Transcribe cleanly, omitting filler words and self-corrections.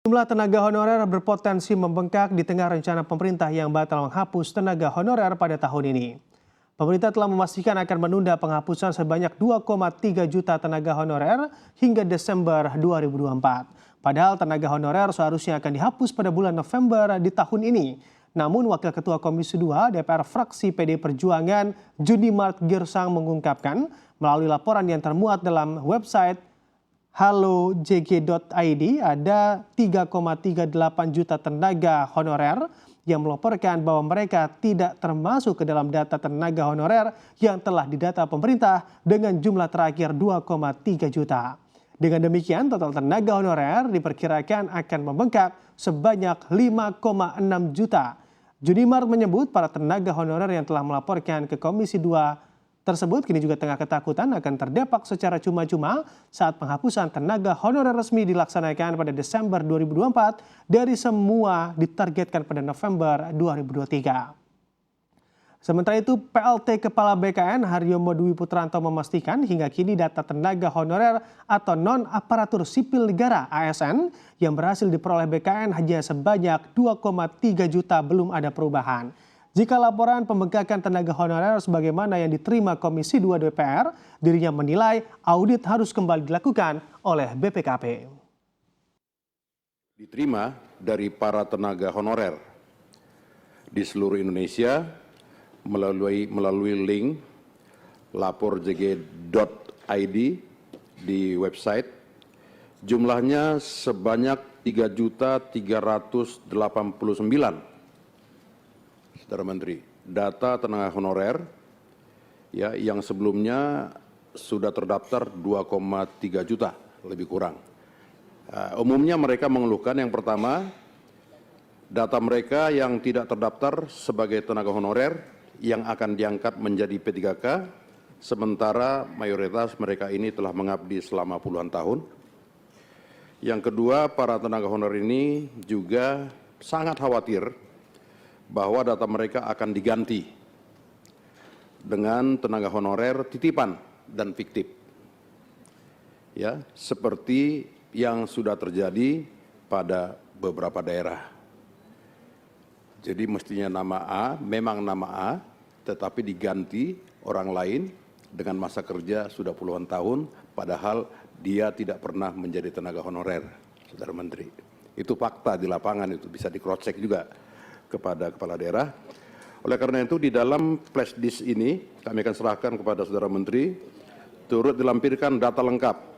Jumlah tenaga honorer berpotensi membengkak di tengah rencana pemerintah yang batal menghapus tenaga honorer pada tahun ini. Pemerintah telah memastikan akan menunda penghapusan sebanyak 2,3 juta tenaga honorer hingga Desember 2024. Padahal tenaga honorer seharusnya akan dihapus pada bulan November di tahun ini. Namun Wakil Ketua Komisi 2 DPR fraksi PD Perjuangan Junimart Girsang mengungkapkan melalui laporan yang termuat dalam website halojg.id ada 3,38 juta tenaga honorer yang melaporkan bahwa mereka tidak termasuk ke dalam data tenaga honorer yang telah didata pemerintah dengan jumlah terakhir 2,3 juta. Dengan demikian total tenaga honorer diperkirakan akan membengkak sebanyak 5,6 juta. Junimart menyebut para tenaga honorer yang telah melaporkan ke Komisi 2 tersebut kini juga tengah ketakutan akan terdepak secara cuma-cuma saat penghapusan tenaga honorer resmi dilaksanakan pada Desember 2024 dari semua ditargetkan pada November 2023. Sementara itu, PLT Kepala BKN Haryomo Dwi Putranto memastikan hingga kini data tenaga honorer atau non-aparatur sipil negara ASN yang berhasil diperoleh BKN hanya sebanyak 2,3 juta belum ada perubahan. Jika laporan pembengkakan tenaga honorer sebagaimana yang diterima Komisi 2 DPR, dirinya menilai audit harus kembali dilakukan oleh BPKP. Diterima dari para tenaga honorer di seluruh Indonesia melalui link laporjg.id di website. Jumlahnya sebanyak 3.389. Saudara Menteri, data tenaga honorer ya yang sebelumnya sudah terdaftar 2,3 juta lebih kurang. Umumnya mereka mengeluhkan yang pertama, data mereka yang tidak terdaftar sebagai tenaga honorer yang akan diangkat menjadi P3K, sementara mayoritas mereka ini telah mengabdi selama puluhan tahun. Yang kedua, para tenaga honorer ini juga sangat khawatir bahwa data mereka akan diganti dengan tenaga honorer titipan dan fiktif. Ya, seperti yang sudah terjadi pada beberapa daerah. Jadi mestinya nama A, memang nama A, tetapi diganti orang lain dengan masa kerja sudah puluhan tahun, padahal dia tidak pernah menjadi tenaga honorer, Saudara Menteri. Itu fakta di lapangan, itu bisa di-cross check juga kepada kepala daerah. Oleh karena itu di dalam flash disk ini kami akan serahkan kepada Saudara Menteri turut dilampirkan data lengkap